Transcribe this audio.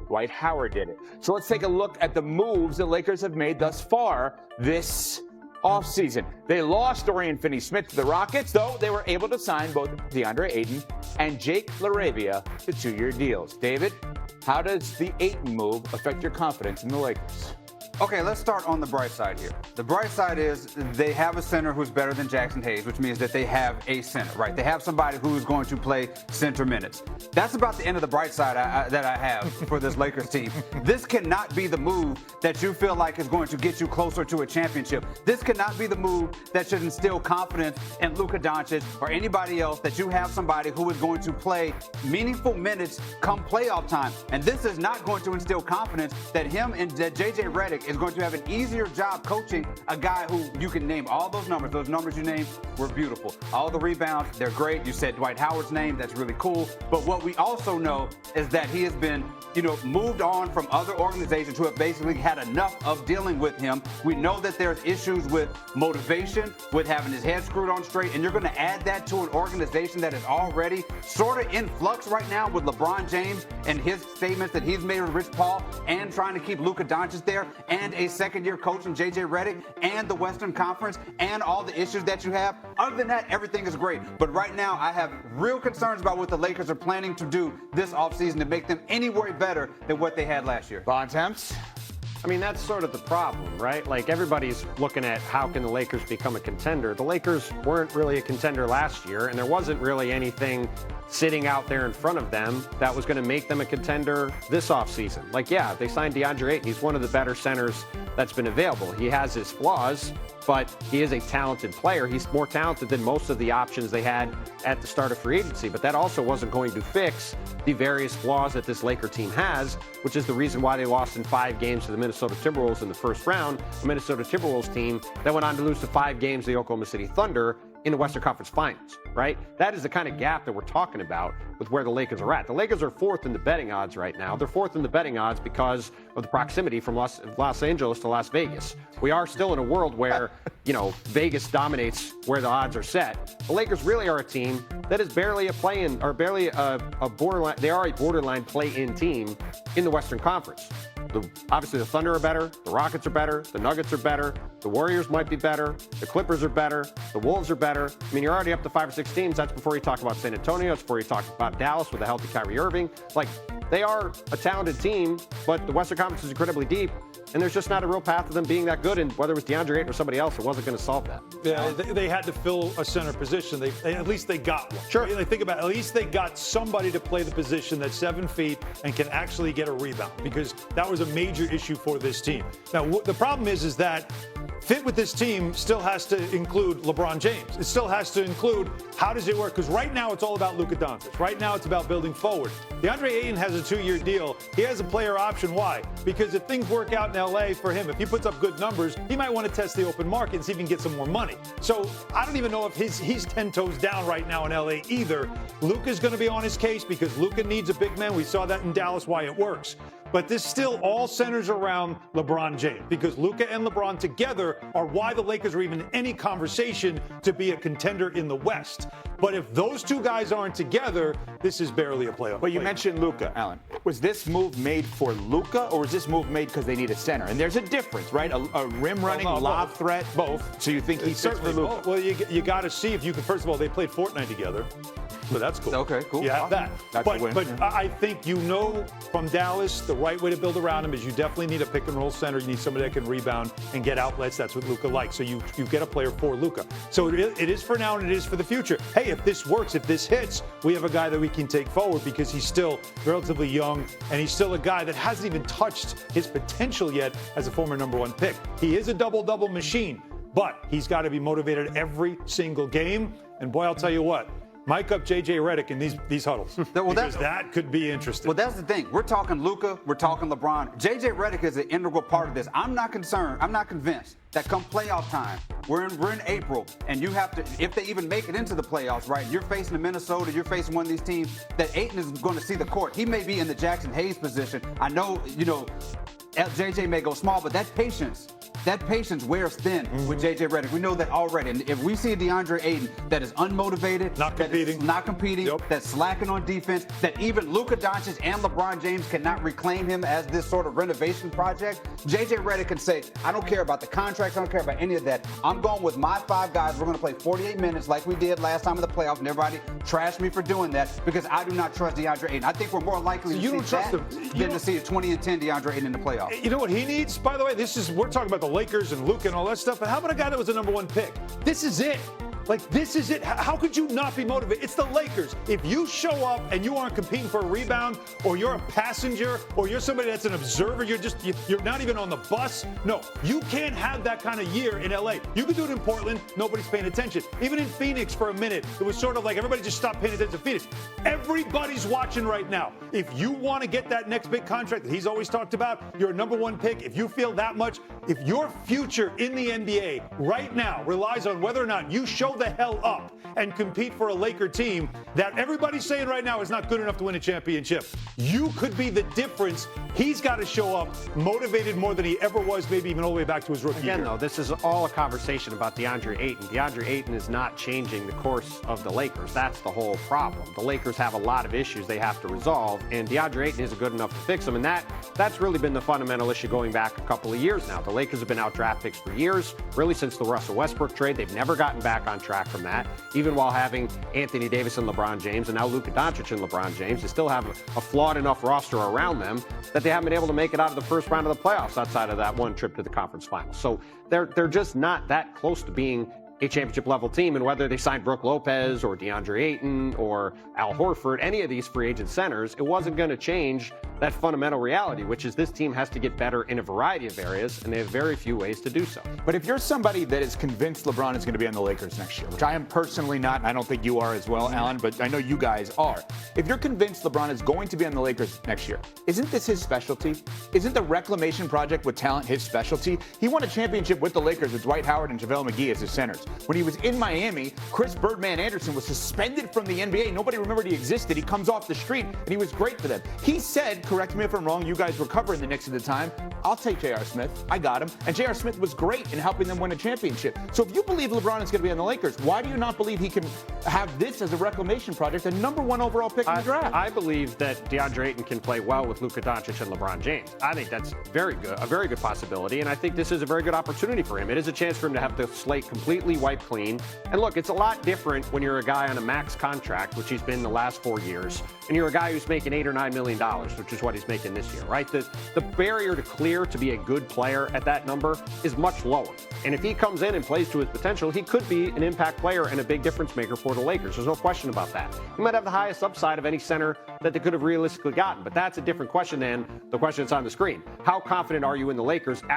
Dwight Howard did it. So let's take a look at the moves the Lakers have made thus far this offseason. They lost Dorian Finney-Smith to the Rockets, though they were able to sign both DeAndre Ayton and Jake LaRavia to 2-year deals. David, how does the Ayton move affect your confidence in the Lakers? Okay, let's start on the bright side here. The bright side is they have a center who's better than Jackson Hayes, which means that they have a center, right? They have somebody who's going to play center minutes. That's about the end of the bright side that I have for this Lakers team. This cannot be the move that you feel like is going to get you closer to a championship. This cannot be the move that should instill confidence in Luka Doncic or anybody else, that you have somebody who is going to play meaningful minutes come playoff time. And this is not going to instill confidence that him and that JJ Redick is going to have an easier job coaching a guy who you can name all those numbers. Those numbers you named were beautiful. All the rebounds, they're great. You said Dwight Howard's name. That's really cool. But what we also know is that he has been, moved on from other organizations who have basically had enough of dealing with him. We know that there's issues with motivation, with having his head screwed on straight, and you're going to add that to an organization that is already sort of in flux right now with LeBron James and his statements that he's made with Rich Paul, and trying to keep Luka Doncic there, and a second-year coach in JJ Redick, and the Western Conference, and all the issues that you have. Other than that, everything is great. But right now, I have real concerns about what the Lakers are planning to do this offseason to make them anywhere better than what they had last year. Bontemps? I mean, that's sort of the problem, right? Like, everybody's looking at how can the Lakers become a contender. The Lakers weren't really a contender last year, and there wasn't really anything sitting out there in front of them that was going to make them a contender this offseason. Like, yeah, they signed DeAndre Ayton. He's one of the better centers that's been available. He has his flaws, but he is a talented player. He's more talented than most of the options they had at the start of free agency, but that also wasn't going to fix the various flaws that this Laker team has, which is the reason why they lost in 5 games to the Minnesota Timberwolves in the first round, the Minnesota Timberwolves team that went on to lose to 5 games to the Oklahoma City Thunder in the Western Conference Finals, right? That is the kind of gap that we're talking about with where the Lakers are at. The Lakers are 4th in the betting odds right now. They're 4th in the betting odds because of the proximity from Los Angeles to Las Vegas. We are still in a world where, Vegas dominates where the odds are set. The Lakers really are a team that is barely a play-in, or barely a borderline. They are a borderline play-in team in the Western Conference. Obviously, the Thunder are better, the Rockets are better, the Nuggets are better, the Warriors might be better, the Clippers are better, the Wolves are better. I mean, you're already up to 5 or 6 teams. That's before you talk about San Antonio. That's before you talk about Dallas with a healthy Kyrie Irving. Like, they are a talented team, but the Western Conference is incredibly deep, and there's just not a real path to them being that good. And whether it was DeAndre Ayton or somebody else, it wasn't going to solve that. Yeah, they had to fill a center position. At least they got one. Sure. They think about it, at least they got somebody to play the position that's 7 feet and can actually get a rebound, because that was a major issue for this team. Now, the problem is that fit with this team still has to include LeBron James. It still has to include how does it work? Because right now it's all about Luka Doncic. Right now it's about building forward. DeAndre Ayton has a 2-year deal. He has a player option. Why? Because if things work out in L.A. for him, if he puts up good numbers, he might want to test the open market and see if he can get some more money. So I don't even know if he's 10 toes down right now in L.A. either. Luka's going to be on his case because Luka needs a big man. We saw that in Dallas, why it works. But this still all centers around LeBron James, because Luka and LeBron together are why the Lakers are even in any conversation to be a contender in the West. But if those two guys aren't together, this is barely a playoff. But you mentioned Luka, Alan. Was this move made for Luka, or was this move made because they need a center? And there's a difference, right? A rim-running lob threat. Both. So you think he fits for Luka? Well, you got to see if you can. First of all, they played Fortnite together. So that's cool. Okay, cool. You have that. That's a win. But I think from Dallas, the right way to build around him is you definitely need a pick-and-roll center. You need somebody that can rebound and get outlets. That's what Luka likes. So you get a player for Luka. So it is for now and it is for the future. Hey, if this works, if this hits, we have a guy that we can take forward because he's still relatively young and he's still a guy that hasn't even touched his potential yet as a former #1 pick. He is a double-double machine, but he's got to be motivated every single game. And boy, I'll tell you what. Mic up JJ Redick in these huddles. Because that could be interesting. Well, that's the thing. We're talking Luka. We're talking LeBron. JJ Redick is an integral part of this. I'm not concerned. I'm not convinced that come playoff time, we're in April, and you have to, if they even make it into the playoffs, right? You're facing Minnesota. You're facing one of these teams that Ayton is going to see the court. He may be in the Jackson Hayes position. I know, JJ may go small, but that patience that patience wears thin with J.J. Redick. We know that already. And if we see a DeAndre Ayton that is unmotivated, not competing, that's slacking on defense, that even Luka Doncic and LeBron James cannot reclaim him as this sort of renovation project, J.J. Redick can say, I don't care about the contracts, I don't care about any of that. I'm going with my 5 guys. We're going to play 48 minutes like we did last time in the playoffs, and everybody trashed me for doing that because I do not trust DeAndre Ayton. I think we're more likely to see that than to see a 20-10 DeAndre Ayton in the playoffs. You know what he needs, by the way? We're talking about the Lakers and Luka and all that stuff, but how about a guy that was the #1 pick? This is it. Like, this is it. How could you not be motivated? It's the Lakers. If you show up and you aren't competing for a rebound, or you're a passenger, or you're somebody that's an observer, you're not even on the bus. No, you can't have that kind of year in LA. You can do it in Portland. Nobody's paying attention. Even in Phoenix for a minute, it was sort of like everybody just stopped paying attention to Phoenix. Everybody's watching right now. If you want to get that next big contract that he's always talked about, you're a #1 pick. If you feel that much, if your future in the NBA right now relies on whether or not you show the hell up and compete for a Laker team that everybody's saying right now is not good enough to win a championship, you could be the difference. He's got to show up motivated more than he ever was, maybe even all the way back to his rookie year. Again, though, this is all a conversation about DeAndre Ayton. DeAndre Ayton is not changing the course of the Lakers. That's the whole problem. The Lakers have a lot of issues they have to resolve, and DeAndre Ayton isn't good enough to fix them, and that's really been the fundamental issue going back a couple of years now. The Lakers have been out draft picks for years, really since the Russell Westbrook trade. They've never gotten back on track from that, even while having Anthony Davis and LeBron James, and now Luka Doncic and LeBron James. They still have a flawed enough roster around them that they haven't been able to make it out of the first round of the playoffs outside of that one trip to the conference finals. So they're just not that close to being a championship level team, and whether they signed Brook Lopez or DeAndre Ayton or Al Horford, any of these free agent centers, it wasn't going to change that fundamental reality, which is this team has to get better in a variety of areas, and they have very few ways to do so. But if you're somebody that is convinced LeBron is going to be on the Lakers next year, which I am personally not, and I don't think you are as well, Alan, but I know you guys are. If you're convinced LeBron is going to be on the Lakers next year, isn't this his specialty? Isn't the reclamation project with talent his specialty? He won a championship with the Lakers with Dwight Howard and JaVale McGee as his centers. When he was in Miami, Chris Birdman Anderson was suspended from the NBA. Nobody remembered he existed. He comes off the street, and he was great for them. He said, correct me if I'm wrong, you guys were covering the Knicks at the time, I'll take J.R. Smith. I got him. And J.R. Smith was great in helping them win a championship. So if you believe LeBron is going to be on the Lakers, why do you not believe he can have this as a reclamation project, a #1 overall pick in the draft? I believe that DeAndre Ayton can play well with Luka Doncic and LeBron James. I think that's very good, a very good possibility, and I think this is a very good opportunity for him. It is a chance for him to have the slate completely wiped clean. And look, it's a lot different when you're a guy on a max contract, which he's been the last 4 years, and you're a guy who's making $8 or $9 million, which is what he's making this year, right? The barrier to clear to be a good player at that number is much lower. And if he comes in and plays to his potential, he could be an impact player and a big difference maker for the Lakers. There's no question about that. He might have the highest upside of any center that they could have realistically gotten, but that's a different question than the question that's on the screen. How confident are you in the Lakers